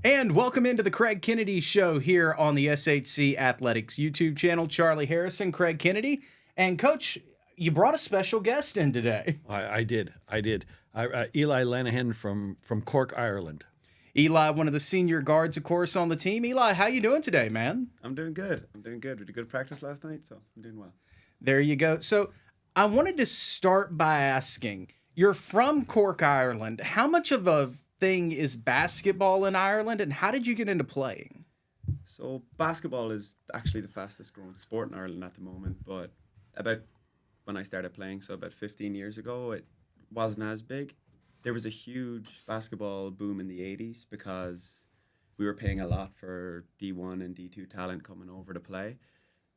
And welcome into the Craig Kennedy Show here on the SHC Athletics YouTube channel. Charlie Harrison, Craig Kennedy. And Coach, you brought a special guest in today. I did. Eli Lenihan from Cork, Ireland. Eli, one of the senior guards, of course, on the team. Eli, how you doing today, man? I'm doing good. We did a good practice last night, so I'm doing well. There you go. So I wanted to start by asking, you're from Cork, Ireland. How much of a thing is basketball in Ireland, and how did you get into playing? So basketball is actually the fastest growing sport in Ireland at the moment, but about when I started playing, so about 15 years ago, it wasn't as big. There was a huge basketball boom in the 80s because we were paying a lot for D1 and D2 talent coming over to play.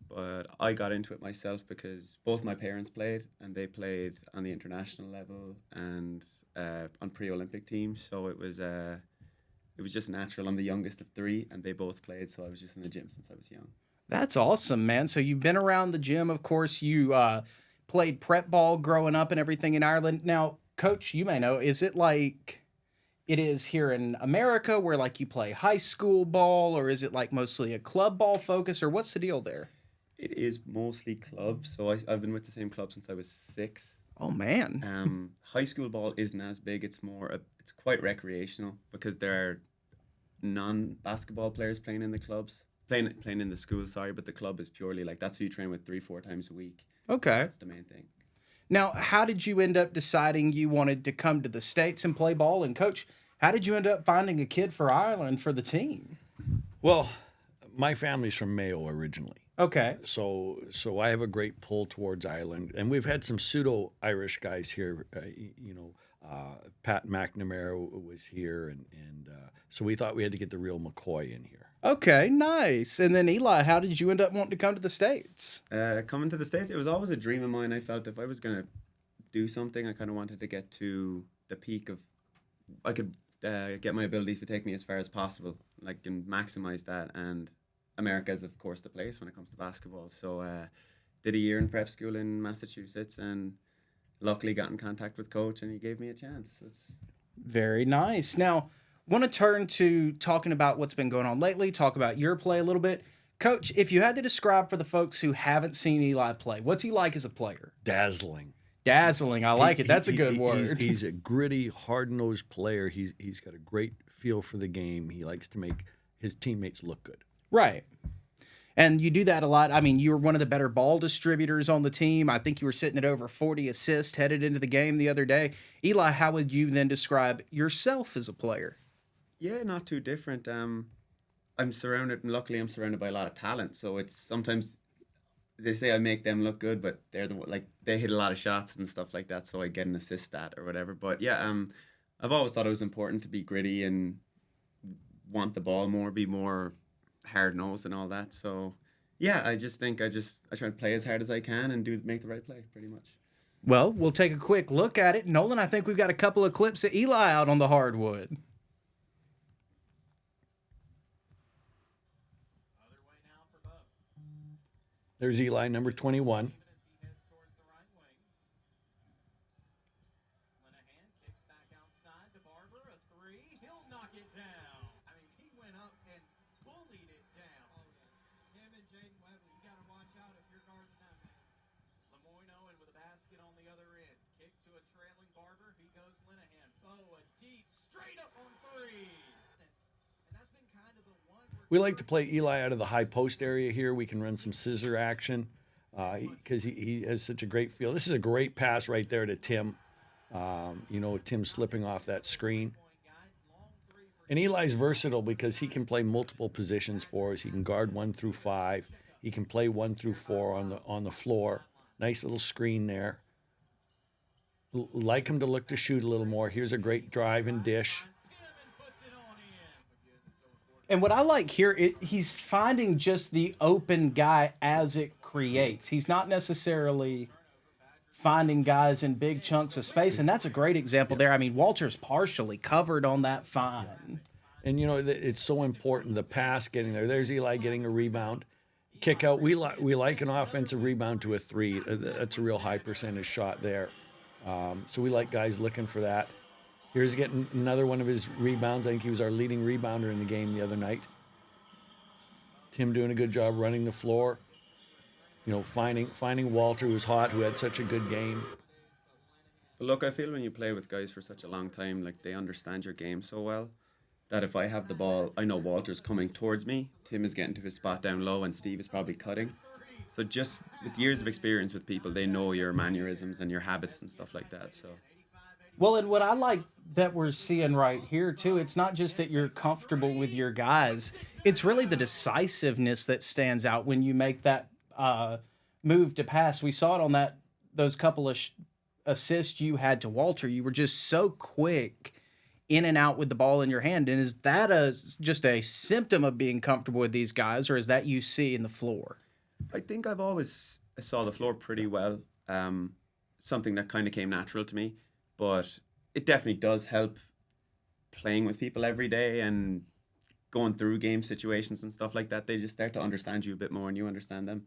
But I got into it myself because both my parents played, and they played on the international level and on pre-Olympic teams. So it was just natural. I'm the youngest of three, and they both played, so I was just in the gym since I was young. That's awesome, man. So you've been around the gym. Of course, you played prep ball growing up and everything in Ireland. Now, Coach, you may know, is it like it is here in America where like you play high school ball, or is it like mostly a club ball focus, or what's the deal there? It is mostly clubs. So I've been with the same club since I was 6. Oh, man. High school ball isn't as big. It's it's quite recreational because there are non-basketball players playing in the clubs, playing in the school, sorry, but the club is purely like that's who you train with 3-4 times a week. Okay. That's the main thing. Now, how did you end up deciding you wanted to come to the States and play ball? And Coach, how did you end up finding a kid for Ireland for the team? Well, my family's from Mayo originally. Okay. So I have a great pull towards Ireland, and we've had some pseudo-Irish guys here. Pat McNamara was here, and so we thought we had to get the real McCoy in here. Okay, nice. And then Eli, how did you end up wanting to come to the States? Coming to the States, it was always a dream of mine. I felt if I was going to do something, I kind of wanted to get to the peak of, I could get my abilities to take me as far as possible, like, and maximize that. And America is, of course, the place when it comes to basketball. So did a year in prep school in Massachusetts, and luckily got in contact with Coach, and he gave me a chance. It's very nice. Now, want to turn to talking about what's been going on lately, talk about your play a little bit. Coach, if you had to describe for the folks who haven't seen Eli play, what's he like as a player? Dazzling. Dazzling. I like it. That's a good word. He's a gritty, hard-nosed player. He's got a great feel for the game. He likes to make his teammates look good. Right. And you do that a lot. I mean, you were one of the better ball distributors on the team. I think you were sitting at over 40 assists headed into the game the other day. Eli, how would you then describe yourself as a player? Yeah, not too different. Luckily I'm surrounded by a lot of talent. So it's sometimes they say I make them look good, but they hit a lot of shots and stuff like that. So I get an assist stat or whatever. But yeah, I've always thought it was important to be gritty and want the ball more, be more hard nosed and all that. So yeah, I try to play as hard as I can and make the right play pretty much. Well, we'll take a quick look at it. Nolan, I think we've got a couple of clips of Eli out on the hardwood. There's Eli, number 21. We like to play Eli out of the high post area here. We can run some scissor action because he has such a great feel. This is a great pass right there to Tim. Tim slipping off that screen. And Eli's versatile because he can play multiple positions for us. He can guard 1 through 5. He can play 1 through 4 on the floor. Nice little screen there. Like him to look to shoot a little more. Here's a great drive and dish. And what I like here, he's finding just the open guy as it creates. He's not necessarily finding guys in big chunks of space, and that's a great example there. I mean, Walter's partially covered on that fine. And, it's so important, the pass getting there. There's Eli getting a rebound. Kick out. We like an offensive rebound to a 3. That's a real high percentage shot there. So we like guys looking for that. Here's getting another one of his rebounds. I think he was our leading rebounder in the game the other night. Tim doing a good job running the floor. You know, finding Walter, who's hot, who had such a good game. But look, I feel when you play with guys for such a long time, like they understand your game so well that if I have the ball, I know Walter's coming towards me, Tim is getting to his spot down low, and Steve is probably cutting. So just with years of experience with people, they know your mannerisms and your habits and stuff like that. So. Well, and what I like that we're seeing right here too, it's not just that you're comfortable with your guys, it's really the decisiveness that stands out when you make that move to pass. We saw it on those couple of assists you had to Walter. You were just so quick in and out with the ball in your hand. And is that just a symptom of being comfortable with these guys, or is that you see in the floor? I think I've always saw the floor pretty well. Something that kind of came natural to me. But it definitely does help playing with people every day and going through game situations and stuff like that. They just start to understand you a bit more and you understand them.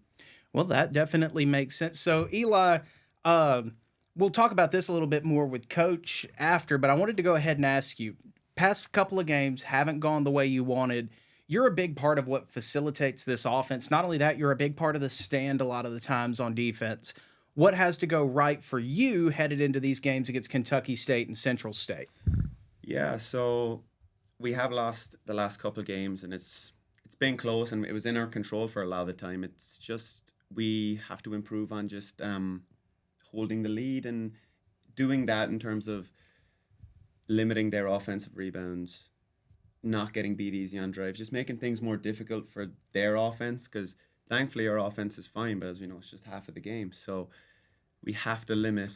Well, that definitely makes sense. So, Eli, we'll talk about this a little bit more with Coach after, but I wanted to go ahead and ask you, past couple of games haven't gone the way you wanted. You're a big part of what facilitates this offense. Not only that, you're a big part of the stand a lot of the times on defense. What has to go right for you headed into these games against Kentucky State and Central State? Yeah, so we have lost the last couple of games, and it's been close, and it was in our control for a lot of the time. It's just we have to improve on just holding the lead and doing that in terms of limiting their offensive rebounds, not getting beat easy on drives, just making things more difficult for their offense, because thankfully our offense is fine, but as we know, it's just half of the game. So we have to limit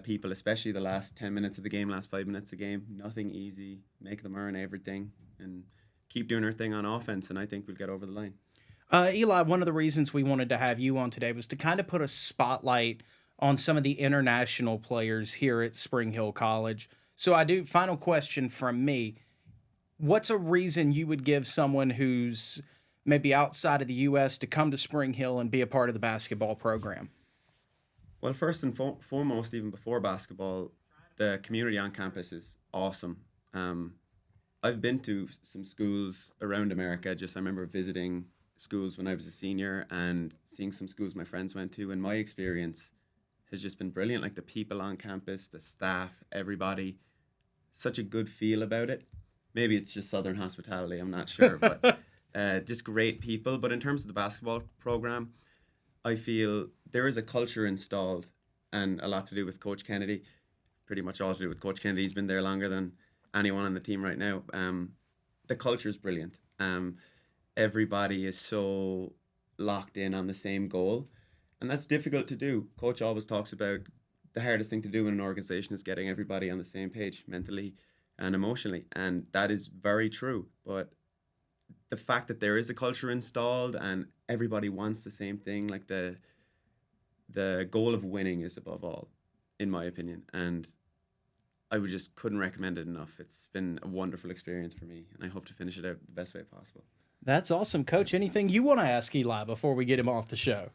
people, especially the last 10 minutes of the game, last 5 minutes of the game. Nothing easy. Make them earn everything and keep doing our thing on offense, and I think we'll get over the line. Eli, one of the reasons we wanted to have you on today was to kind of put a spotlight on some of the international players here at Spring Hill College. So final question from me. What's a reason you would give someone who's maybe outside of the U.S. to come to Spring Hill and be a part of the basketball program? Well, first and foremost, even before basketball, the community on campus is awesome. I've been to some schools around America. I remember visiting schools when I was a senior and seeing some schools my friends went to, and my experience has just been brilliant. Like the people on campus, the staff, everybody, such a good feel about it. Maybe it's just Southern hospitality, I'm not sure, but just great people. But in terms of the basketball program, I feel there is a culture installed, and a lot to do with Coach Kennedy, pretty much all to do with Coach Kennedy. He's been there longer than anyone on the team right now. The culture is brilliant. Everybody is so locked in on the same goal, and that's difficult to do. Coach always talks about the hardest thing to do in an organization is getting everybody on the same page mentally and emotionally, and that is very true. But the fact that there is a culture installed and everybody wants the same thing, like the goal of winning is above all, in my opinion. And I couldn't recommend it enough. It's been a wonderful experience for me, and I hope to finish it out the best way possible. That's awesome. Coach, anything you want to ask Eli before we get him off the show?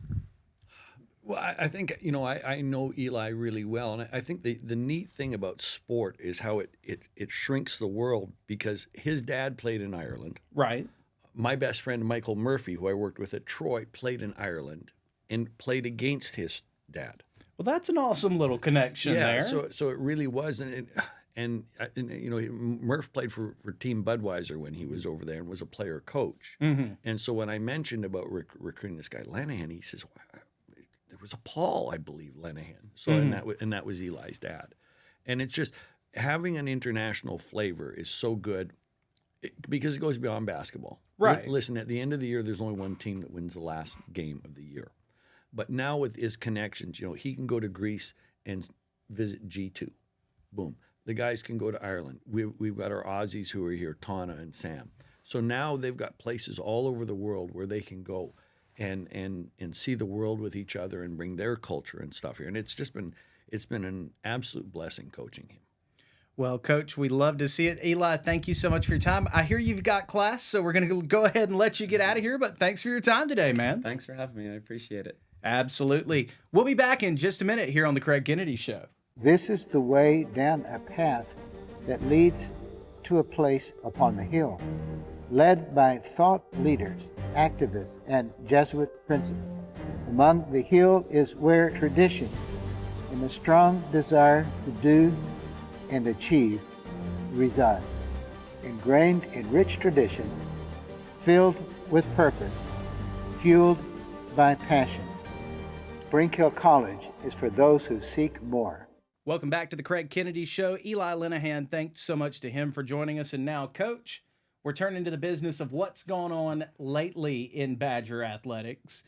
Well, I think, I know Eli really well, and I think the neat thing about sport is how it shrinks the world, because his dad played in Ireland. Right. My best friend, Michael Murphy, who I worked with at Troy, played in Ireland and played against his dad. Well, that's an awesome little connection there. So it really was. And Murph played for Team Budweiser when he was over there and was a player coach. Mm-hmm. And so when I mentioned about recruiting this guy, Lanahan, he says, well, there was a Paul, I believe, Lanahan. So, and that was Eli's dad. And it's just having an international flavor is so good because it goes beyond basketball. Right. Listen, at the end of the year, there's only one team that wins the last game of the year. But now with his connections, he can go to Greece and visit G2. Boom. The guys can go to Ireland. We've got our Aussies who are here, Tana and Sam. So now they've got places all over the world where they can go and see the world with each other and bring their culture and stuff here. And it's been an absolute blessing coaching him. Well, Coach, we love to see it. Eli, thank you so much for your time. I hear you've got class, so we're going to go ahead and let you get out of here, but thanks for your time today, man. Thanks for having me. I appreciate it. Absolutely. We'll be back in just a minute here on The Craig Kennedy Show. This is the way down a path that leads to a place upon the hill, led by thought leaders, activists, and Jesuit princes. Among the hill is where tradition and a strong desire to do and achieve reside. Ingrained in rich tradition, filled with purpose, fueled by passion. Spring Hill College is for those who seek more. Welcome back to the Craig Kennedy Show. Eli Linehan, thanks so much to him for joining us. And now, Coach, we're turning to the business of what's gone on lately in Badger athletics.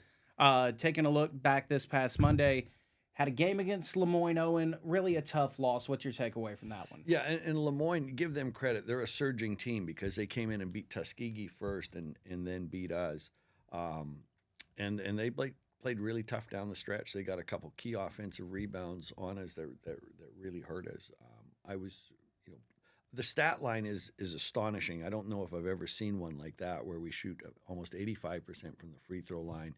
Taking a look back this past Monday, had a game against Lemoyne-Owen, really a tough loss. What's your takeaway from that one? Yeah, and Lemoyne, give them credit. They're a surging team because they came in and beat Tuskegee first and then beat us. And they played really tough down the stretch. They got a couple key offensive rebounds on us that really hurt us. The stat line is astonishing. I don't know if I've ever seen one like that where we shoot almost 85% from the free throw line,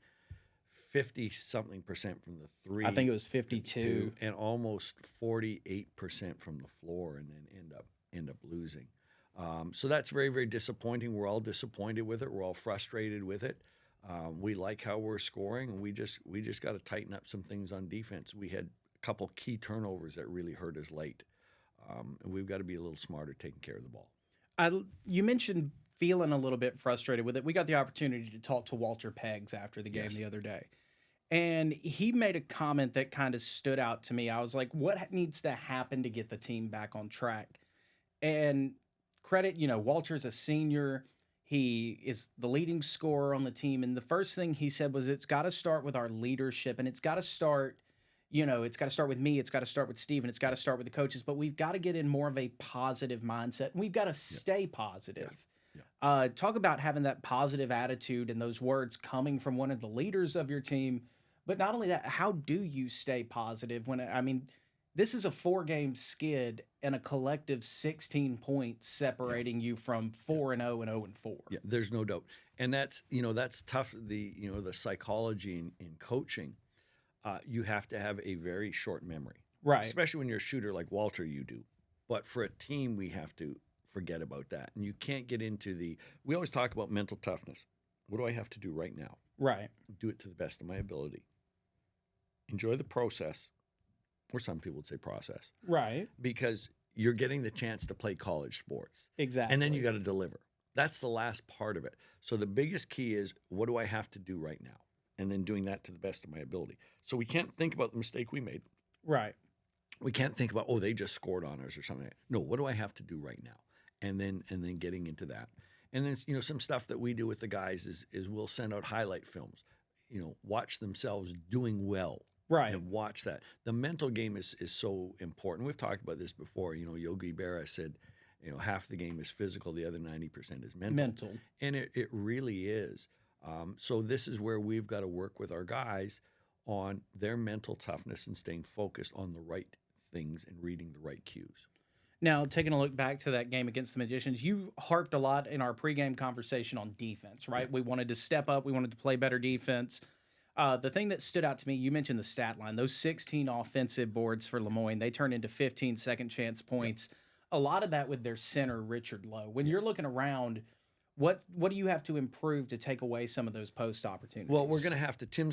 50-something% from the three. I think it was 52. And almost 48% from the floor, and then end up losing. So that's very, very disappointing. We're all disappointed with it. We're all frustrated with it. We like how we're scoring, and we just got to tighten up some things on defense. We had a couple key turnovers that really hurt us late, and we've got to be a little smarter taking care of the ball. You mentioned feeling a little bit frustrated with it. We got the opportunity to talk to Walter Peggs after the game the other day, and he made a comment that kind of stood out to me. I was like, what needs to happen to get the team back on track? And credit, Walter's a senior. He is the leading scorer on the team. And the first thing he said was, it's got to start with our leadership, and it's got to start, it's got to start with me. It's got to start with Steve, and it's got to start with the coaches, but we've got to get in more of a positive mindset. And we've got to stay positive. Yeah. Talk about having that positive attitude and those words coming from one of the leaders of your team. But not only that, how do you stay positive this is a 4-game skid and a collective 16 points separating you from 4-0 and 0-4. Yeah, there's no doubt. And that's tough. The psychology in coaching, you have to have a very short memory. Right. Especially when you're a shooter like Walter, you do. But for a team, we have to forget about that. And you can't get into we always talk about mental toughness. What do I have to do right now? Right. Do it to the best of my ability. Enjoy the process. Or some people would say process. Right. Because you're getting the chance to play college sports. Exactly. And then you got to deliver. That's the last part of it. So the biggest key is, what do I have to do right now? And then doing that to the best of my ability. So we can't think about the mistake we made. Right. We can't think about, they just scored on us or something. No, what do I have to do right now? And then getting into that. And then, some stuff that we do with the guys is we'll send out highlight films, watch themselves doing well. Right. And watch that. The mental game is so important. We've talked about this before. Yogi Berra said, half the game is physical, the other 90% is mental. And it really is. So this is where we've got to work with our guys on their mental toughness and staying focused on the right things and reading the right cues. Now, taking a look back to that game against the Magicians, you harped a lot in our pregame conversation on defense, right? Yeah. We wanted to step up. We wanted to play better defense. The thing that stood out to me, you mentioned the stat line. Those 16 offensive boards for Lemoyne, they turned into 15 second chance points. A lot of that with their center, Richard Lowe. When you're looking around, what do you have to improve to take away some of those post opportunities? Well, Tim's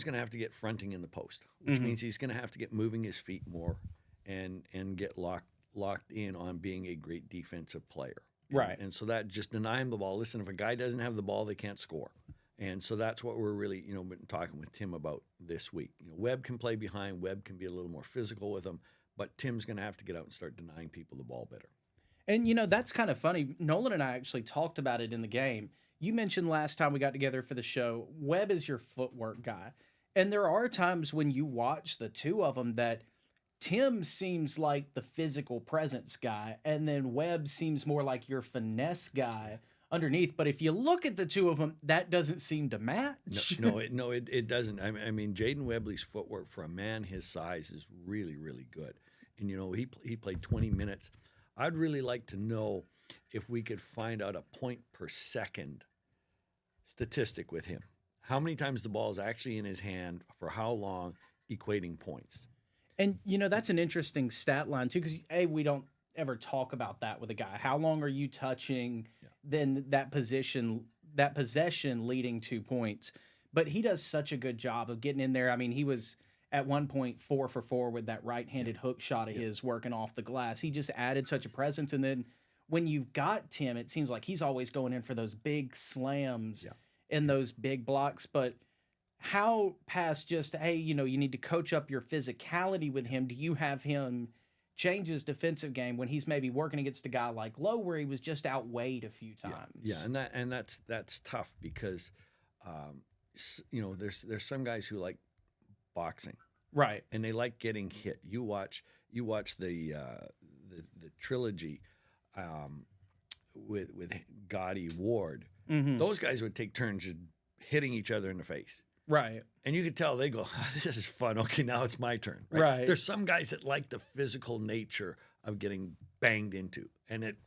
going to have to get fronting in the post, which means he's going to have to get moving his feet more and get locked in on being a great defensive player. Right. And so that just deny him the ball. Listen, if a guy doesn't have the ball, they can't score. And so that's what we're really, been talking with Tim about this week. Webb can play behind. Webb can be a little more physical with him. But Tim's going to have to get out and start denying people the ball better. And, that's kind of funny. Nolan and I actually talked about it in the game. You mentioned last time we got together for the show, Webb is your footwork guy. And there are times when you watch the two of them that Tim seems like the physical presence guy, and then Webb seems more like your finesse guy underneath. But if you look at the two of them, that doesn't seem to match. No, it doesn't. I mean, Jaden Webley's footwork for a man his size is really, really good. And, he played 20 minutes. I'd really like to know if we could find out a point per second statistic with him. How many times the ball is actually in his hand, for how long, equating points. And, that's an interesting stat line, too, because, we don't ever talk about that with a guy. How long are you touching? Then that possession leading to points. But he does such a good job of getting in there. I mean, he was at one point 4 for 4 with that right-handed hook shot of his working off the glass. He just added such a presence. And then when you've got Tim, it seems like he's always going in for those big slams and those big blocks. But how past just, hey, you know, you need to coach up your physicality with him? Do you have him change his defensive game when he's maybe working against a guy like Lowe where he was just outweighed a few times? Yeah, and that's tough because, you know, there's some guys who like boxing, right? And they like getting hit. You watch the trilogy with Gotti Ward. Mm-hmm. Those guys would take turns just hitting each other in the face. Right. And you could tell they go, this is fun. Okay, now it's my turn. Right. There's some guys that like the physical nature of getting banged into, and it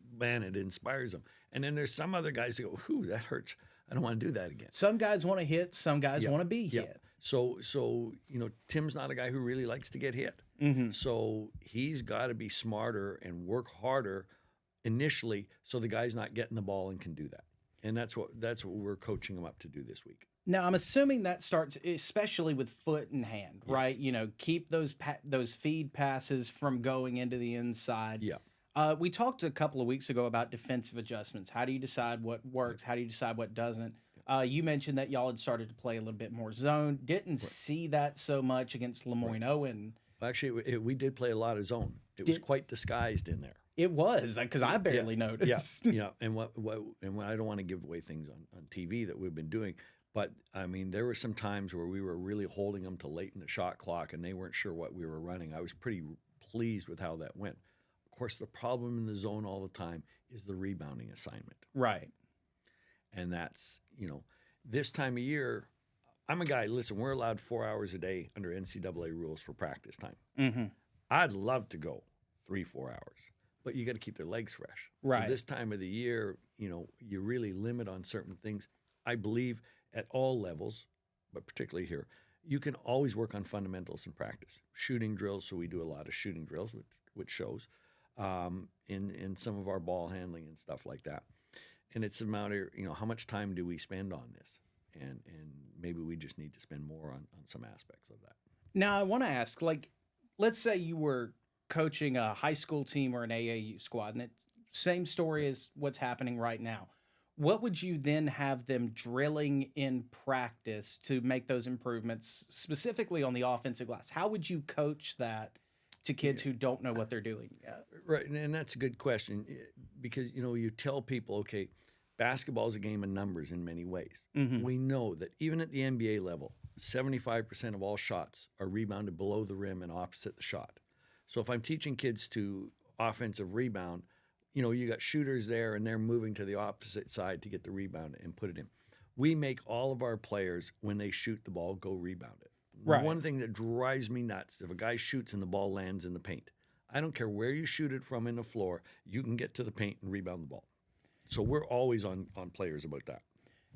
inspires them. And then there's some other guys that go, whew, that hurts. I don't want to do that again. Some guys want to hit. Some guys want to be hit. So you know, Tim's not a guy who really likes to get hit. Mm-hmm. So he's got to be smarter and work harder initially, so the guy's not getting the ball and can do that. And that's what we're coaching him up to do this week. Now, I'm assuming that starts especially with foot and hand, right? You know, keep those feed passes from going into the inside. Yeah. We talked a couple of weeks ago about defensive adjustments. How do you decide what works? How do you decide what doesn't? You mentioned that y'all had started to play a little bit more zone. Didn't see that so much against Lemoyne Owen. Actually, we did play a lot of zone. It was quite disguised in there. It was, because I barely noticed. Yeah. And what I don't want to give away things on TV that we've been doing, but I mean, there were some times where we were really holding them to late in the shot clock, and they weren't sure what we were running. I was pretty pleased with how that went. Of course, the problem in the zone all the time is the rebounding assignment. Right. And that's, you know, this time of year, I'm a guy, listen, we're allowed 4 hours a day under NCAA rules for practice time. Mm-hmm. I'd love to go 3-4 hours, but you got to keep their legs fresh. Right. So this time of the year, you know, you really limit on certain things. I believe at all levels, but particularly here, you can always work on fundamentals in practice. Shooting drills, so we do a lot of shooting drills, which shows in some of our ball handling and stuff like that. And it's a matter, you know, how much time do we spend on this? And maybe we just need to spend more on some aspects of that. Now, I want to ask, like, let's say you were coaching a high school team or an AAU squad, and it's same story as what's happening right now. What would you then have them drilling in practice to make those improvements, specifically on the offensive glass? How would you coach that to kids who don't know what they're doing yet? Right, and that's a good question because, you know, you tell people, okay, basketball is a game of numbers in many ways. Mm-hmm. We know that even at the NBA level, 75% of all shots are rebounded below the rim and opposite the shot. So if I'm teaching kids to offensive rebound, you know, you got shooters there and they're moving to the opposite side to get the rebound and put it in. We make all of our players, when they shoot the ball, go rebound it. Right. One thing that drives me nuts, if a guy shoots and the ball lands in the paint, I don't care where you shoot it from in the floor, you can get to the paint and rebound the ball. So we're always on players about that.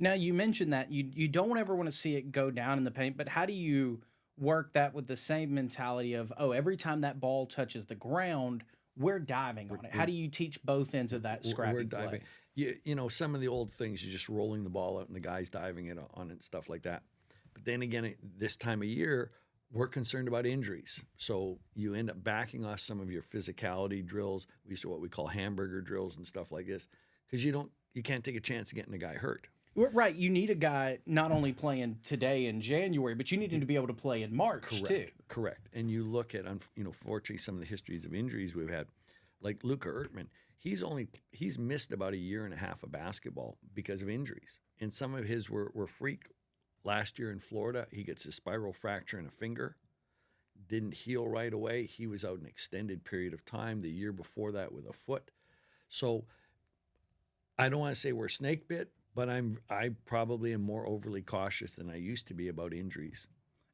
Now, you mentioned that you don't ever want to see it go down in the paint, but how do you work that with the same mentality of, oh, every time that ball touches the ground, we're diving on it? How do you teach both ends of that scrappy We're diving. play? You know, some of the old things, you're just rolling the ball out and the guy's diving it on it and stuff like that. But then again, this time of year, we're concerned about injuries. So you end up backing off some of your physicality drills. We used to what we call hamburger drills and stuff like this, because you can't take a chance of getting a guy hurt. Right. You need a guy not only playing today in January, but you need him to be able to play in March too. Correct. And you look at, you know, fortunately, some of the histories of injuries we've had, like Luca Ertman, he's missed about 1.5 years of basketball because of injuries. And some of his were freak. Last year in Florida, he gets a spiral fracture in a finger. Didn't heal right away. He was out an extended period of time. The year before that with a foot. So I don't want to say we're snake bit, but I probably am more overly cautious than I used to be about injuries.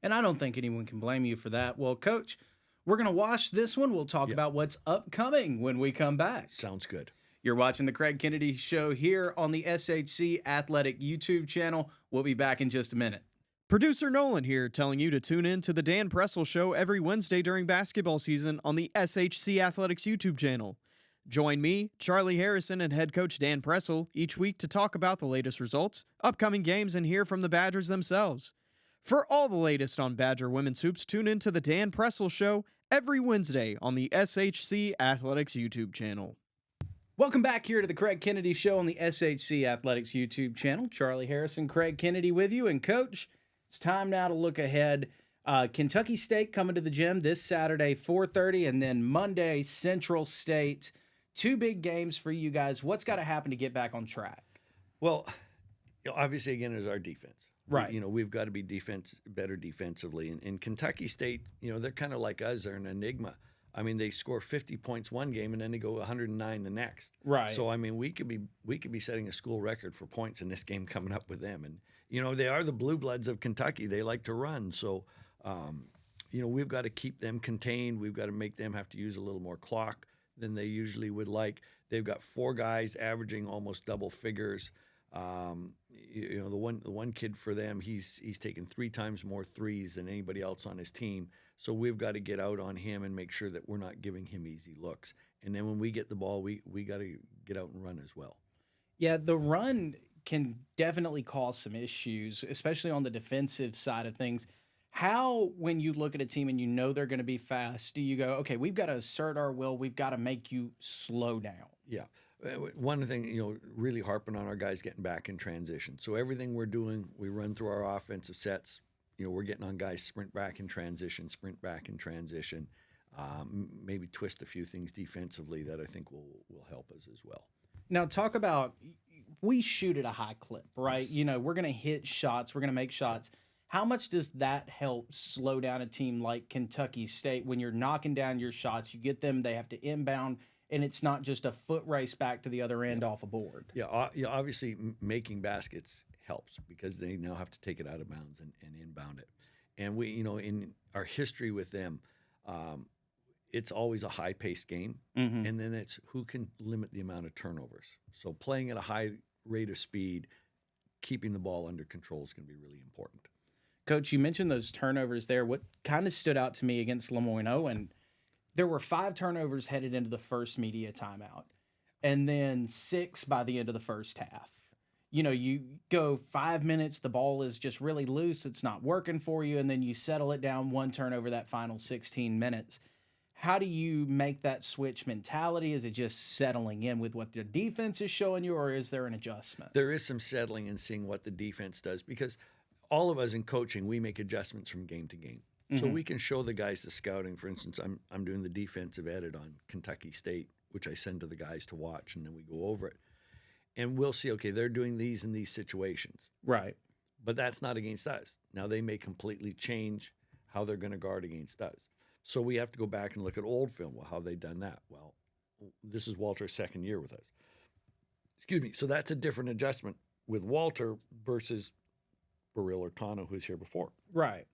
And I don't think anyone can blame you for that. Well, Coach, we're going to wash this one. We'll talk about what's upcoming when we come back. Sounds good. You're watching the Craig Kennedy Show here on the SHC Athletic YouTube channel. We'll be back in just a minute. Producer Nolan here, telling you to tune in to the Dan Pressel Show every Wednesday during basketball season on the SHC Athletics YouTube channel. Join me, Charlie Harrison, and head coach Dan Pressel each week to talk about the latest results, upcoming games, and hear from the Badgers themselves. For all the latest on Badger women's hoops, tune in to the Dan Pressel Show every Wednesday on the SHC Athletics YouTube channel. Welcome back here to the Craig Kennedy Show on the SHC Athletics YouTube channel. Charlie Harrison, Craig Kennedy with you. And Coach, it's time now to look ahead. Kentucky State coming to the gym this Saturday, 4:30, and then Monday, Central State. Two big games for you guys. What's got to happen to get back on track? Well, obviously, again, is our defense. Right. We've got to be better defensively. And Kentucky State, they're kind of like us. They're an enigma. I mean, they score 50 points one game and then they go 109 the next. Right. So I mean, we could be setting a school record for points in this game coming up with them. And they are the blue bloods of Kentucky. They like to run. So we've got to keep them contained. We've got to make them have to use a little more clock than they usually would like. They've got 4 guys averaging almost double figures. The one kid for them, he's taken 3 times more threes than anybody else on his team. So we've got to get out on him and make sure that we're not giving him easy looks. And then when we get the ball, we got to get out and run as well. Yeah, the run can definitely cause some issues, especially on the defensive side of things. How, when you look at a team and you know they're going to be fast, do you go, okay, we've got to assert our will, we've got to make you slow down? Yeah. One thing, really harping on our guys getting back in transition. So everything we're doing, we run through our offensive sets. We're getting on guys sprint back in transition, maybe twist a few things defensively that I think will help us as well. Now, talk about, we shoot at a high clip, right? Yes. We're going to hit shots, we're going to make shots. How much does that help slow down a team like Kentucky State when you're knocking down your shots? You get them, they have to inbound, and it's not just a foot race back to the other end off a board. Yeah, obviously making baskets helps because they now have to take it out of bounds and inbound it. And we, in our history with them, it's always a high-paced game, and then it's who can limit the amount of turnovers. So playing at a high rate of speed, keeping the ball under control is going to be really important. Coach, you mentioned those turnovers there. What kind of stood out to me against Lemoyne-Owen, there were 5 turnovers headed into the first media timeout, and then 6 by the end of the first half. You go 5 minutes, the ball is just really loose, it's not working for you, and then you settle it down 1 turnover that final 16 minutes. How do you make that switch mentality? Is it just settling in with what the defense is showing you, or is there an adjustment? There is some settling and seeing what the defense does, because all of us in coaching, we make adjustments from game to game. So we can show the guys the scouting. For instance, I'm doing the defensive edit on Kentucky State, which I send to the guys to watch, and then we go over it. And we'll see, okay, they're doing these in these situations. Right. But that's not against us. Now they may completely change how they're going to guard against us. So we have to go back and look at old film. Well, how they done that? Well, this is Walter's second year with us. Excuse me. So that's a different adjustment with Walter versus Burrill or Tano, who's here before. Right.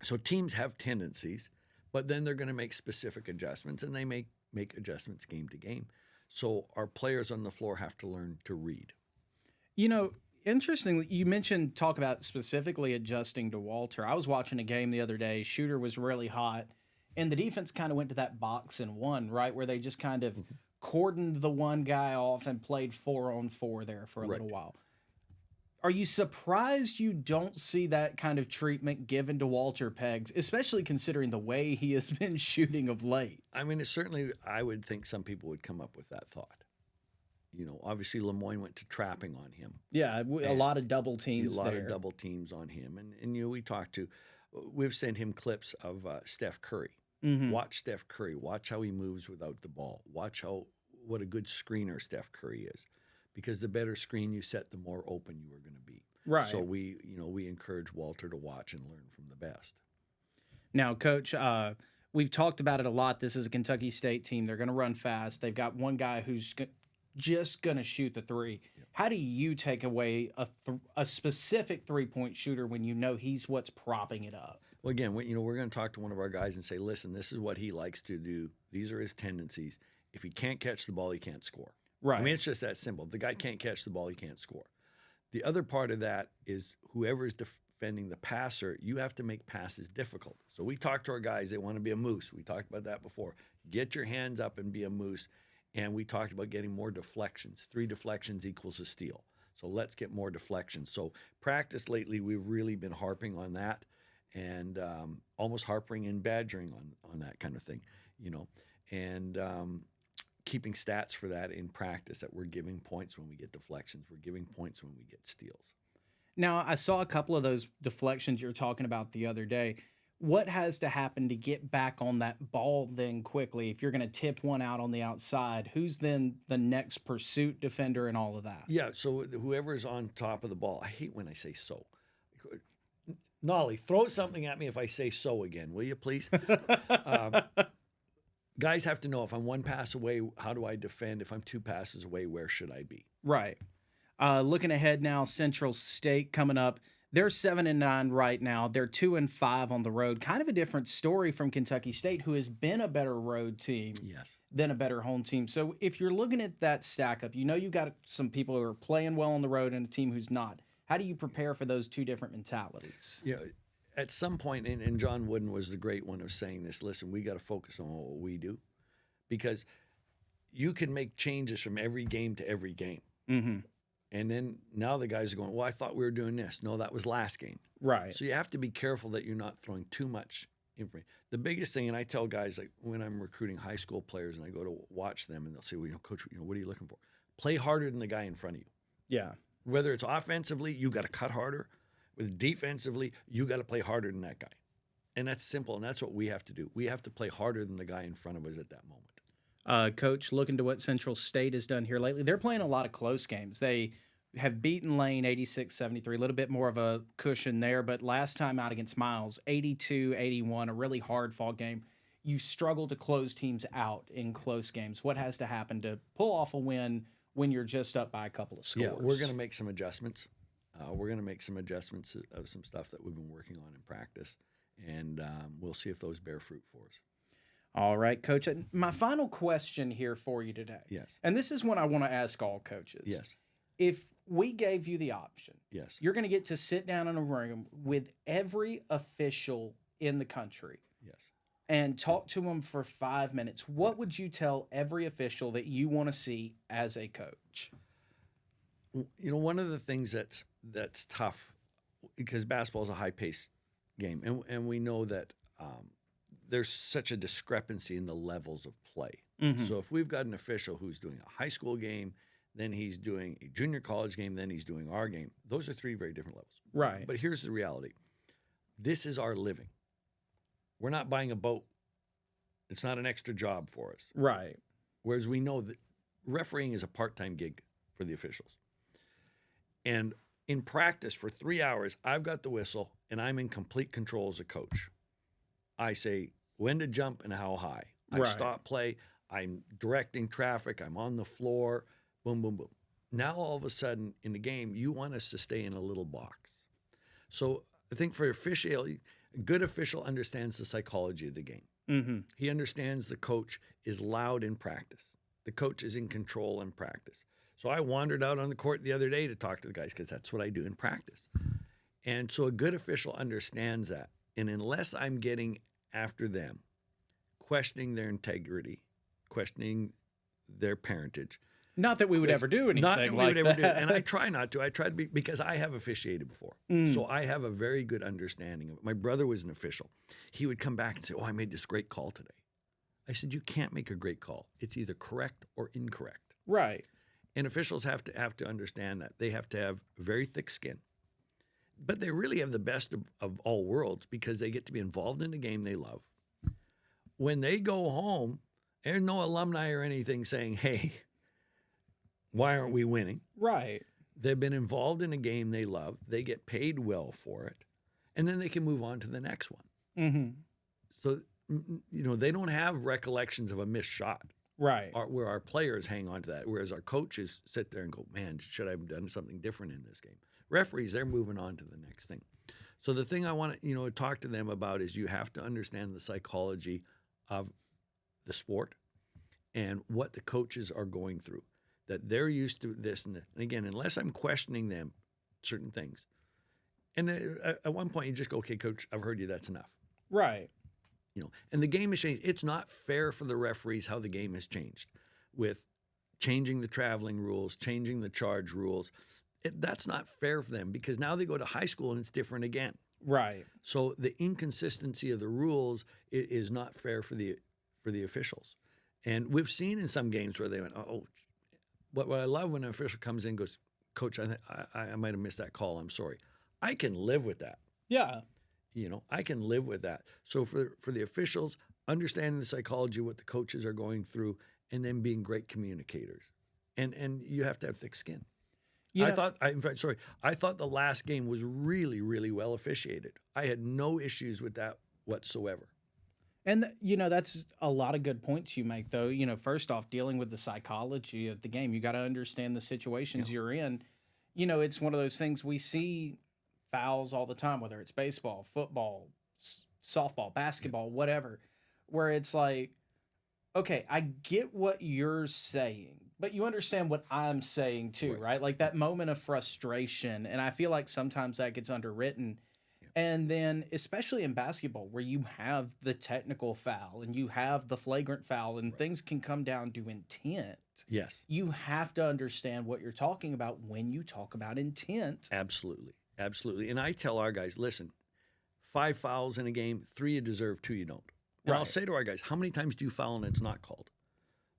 So teams have tendencies, but then they're going to make specific adjustments, and they make adjustments game to game. So our players on the floor have to learn to read. Interestingly, you mentioned talk about specifically adjusting to Walter. I was watching a game the other day. Shooter was really hot, and the defense kind of went to that box and one, right, where they just kind of cordoned the one guy off and played 4-on-4 there for a little while. Are you surprised you don't see that kind of treatment given to Walter Peggs, especially considering the way he has been shooting of late? I mean, I would think some people would come up with that thought. Obviously Lemoyne went to trapping on him. Yeah, a lot of double teams there. A lot of double teams on him. And we've sent him clips of Steph Curry. Watch Steph Curry. Watch how he moves without the ball. Watch what a good screener Steph Curry is. Because the better screen you set, the more open you are going to be. Right. So we encourage Walter to watch and learn from the best. Now, Coach, we've talked about it a lot. This is a Kentucky State team. They're going to run fast. They've got one guy who's just going to shoot the 3. Yep. How do you take away a specific 3-point shooter when you know he's what's propping it up? Well, again, we're going to talk to one of our guys and say, listen, this is what he likes to do. These are his tendencies. If he can't catch the ball, he can't score. Right. I mean, it's just that simple. If the guy can't catch the ball, he can't score. The other part of that is whoever is defending the passer, you have to make passes difficult. So we talk to our guys, they want to be a moose. We talked about that before. Get your hands up and be a moose. And we talked about getting more deflections. 3 deflections equals a steal. So let's get more deflections. So practice lately, we've really been harping on that, and almost harping and badgering on that kind of thing, and keeping stats for that in practice, that we're giving points when we get deflections. We're giving points when we get steals. Now, I saw a couple of those deflections you were talking about the other day. What has to happen to get back on that ball then quickly? If you're going to tip one out on the outside, who's then the next pursuit defender and all of that? Yeah, so whoever's on top of the ball, I hate when I say so. Nolly, throw something at me if I say so again, will you please? Guys have to know, if I'm 1 pass away, how do I defend? If I'm 2 passes away, where should I be? Right. Looking ahead now, Central State coming up. They're 7-9 right now. They're 2-5 on the road. Kind of a different story from Kentucky State, who has been a better road team Yes. than a better home team. So if you're looking at that stack up, you got some people who are playing well on the road and a team who's not. How do you prepare for those two different mentalities? Yeah, at some point, and John Wooden was the great one of saying this, listen, we got to focus on what we do, because you can make changes from every game to every game. Mm-hmm. And then now the guys are going, well, I thought we were doing this. No, that was last game. Right. So you have to be careful that you're not throwing too much information. The biggest thing, and I tell guys, like when I'm recruiting high school players and I go to watch them, and they'll say, well, coach, what are you looking for? Play harder than the guy in front of you. Yeah. Whether it's offensively, you got to cut harder. With defensively, you got to play harder than that guy. And that's simple, and that's what we have to do. We have to play harder than the guy in front of us at that moment. Coach, looking to what Central State has done here lately, they're playing a lot of close games. They have beaten Lane 86-73, a little bit more of a cushion there, but last time out against Miles, 82-81, a really hard-fought game. You struggle to close teams out in close games. What has to happen to pull off a win when you're just up by a couple of scores? Yeah, we're going to make some adjustments. We're going to make some adjustments of some stuff that we've been working on in practice, and we'll see if those bear fruit for us. All right, Coach. My final question here for you today. Yes. And this is one I want to ask all coaches. Yes. If we gave you the option, Yes. you're going to get to sit down in a room with every official in the country Yes. and talk to them for 5 minutes. What would you tell every official that you want to see as a coach? One of the things that's tough, because basketball is a high-paced game, and we know that there's such a discrepancy in the levels of play. Mm-hmm. So if we've got an official who's doing a high school game, then he's doing a junior college game, then he's doing our game, those are 3 very different levels. Right. But here's the reality. This is our living. We're not buying a boat. It's not an extra job for us. Right. Whereas we know that refereeing is a part-time gig for the officials. And in practice for 3 hours, I've got the whistle and I'm in complete control as a coach. I say when to jump and how high. I Right. stop play. I'm directing traffic. I'm on the floor. Boom, boom, boom. Now all of a sudden in the game, you want us to stay in a little box. So I think for official, a good official understands the psychology of the game. Mm-hmm. He understands the coach is loud in practice. The coach is in control in practice. So I wandered out on the court the other day to talk to the guys, because that's what I do in practice. And so a good official understands that. And unless I'm getting after them, questioning their integrity, questioning their parentage. Not that we would ever do anything Not that we like would ever that. do. And I try not to. I try to be, because I have officiated before. So I have a very good understanding of it. My brother was an official. He would come back and say, oh, I made this great call today. I said, you can't make a great call. It's either correct or incorrect. Right. And officials have to understand that. They have to have very thick skin. But they really have the best of all worlds, because they get to be involved in a game they love. When they go home, there's no alumni or anything saying, hey, why aren't we winning? Right. They've been involved in a game they love. They get paid well for it. And then they can move on to the next one. Mm-hmm. So, they don't have recollections of a missed shot. Right. Where our players hang on to that, whereas our coaches sit there and go, man, should I have done something different in this game? Referees, they're moving on to the next thing. So the thing I want to, talk to them about is you have to understand the psychology of the sport and what the coaches are going through, that they're used to this. And again, unless I'm questioning them, certain things. And at one point you just go, okay, coach, I've heard you, that's enough. Right. And the game has changed. It's not fair for the referees how the game has changed. with changing the traveling rules, changing the charge rules. That's not fair for them because now they go to high school and it's different again. Right. So the inconsistency of the rules is not fair for the officials. And we've seen in some games where they went, oh, what I love when an official comes in and goes, Coach, I might have missed that call. I'm sorry. I can live with that. Yeah. I can live with that. So for the officials, understanding the psychology, what the coaches are going through, and then being great communicators. And you have to have thick skin. You I know- thought the last game was really, really well officiated. I had no issues with that whatsoever. And that's a lot of good points you make, though. First off, dealing with the psychology of the game, you got to understand the situations you're in. It's one of those things we see fouls all the time, whether it's baseball, football, softball, basketball, whatever, where it's like, okay, I get what you're saying, but you understand what I'm saying too, right? Like that moment of frustration. And I feel like sometimes that gets underwritten. And then, especially in basketball, where you have the technical foul and you have the flagrant foul and things can come down to intent. Yes. You have to understand what you're talking about when you talk about intent. Absolutely. Absolutely. And I tell our guys, listen, 5 fouls in a game, 3 you deserve, 2 you don't. And I'll Right. say to our guys, how many times do you foul and it's not called?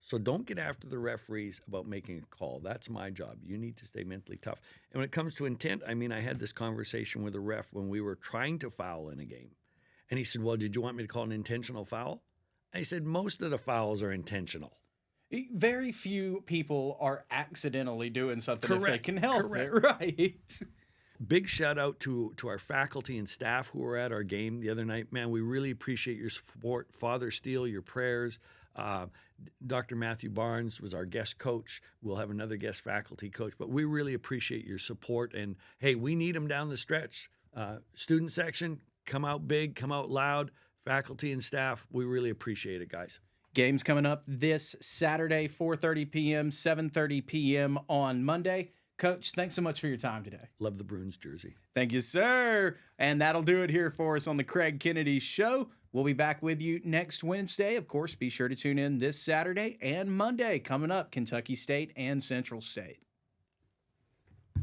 So don't get after the referees about making a call. That's my job. You need to stay mentally tough. And when it comes to intent, I had this conversation with a ref when we were trying to foul in a game. And he said, well, did you want me to call an intentional foul? I said, most of the fouls are intentional. Very few people are accidentally doing something if they Correct. can help Correct. it, right? Big shout out to our faculty and staff who were at our game the other night. Man, we really appreciate your support. Father Steele, your prayers. Dr. Matthew Barnes was our guest coach. We'll have another guest faculty coach, but we really appreciate your support. And hey, we need them down the stretch. Student section, come out big, come out loud. Faculty and staff, we really appreciate it, guys. Games coming up this Saturday, 4:30 p.m., 7:30 p.m. on Monday. Coach, thanks so much for your time today. Love the Bruins jersey. Thank you, sir. And that'll do it here for us on the Craig Kennedy Show. We'll be back with you next Wednesday. Of course, be sure to tune in this Saturday and Monday. Coming up, Kentucky State and Central State.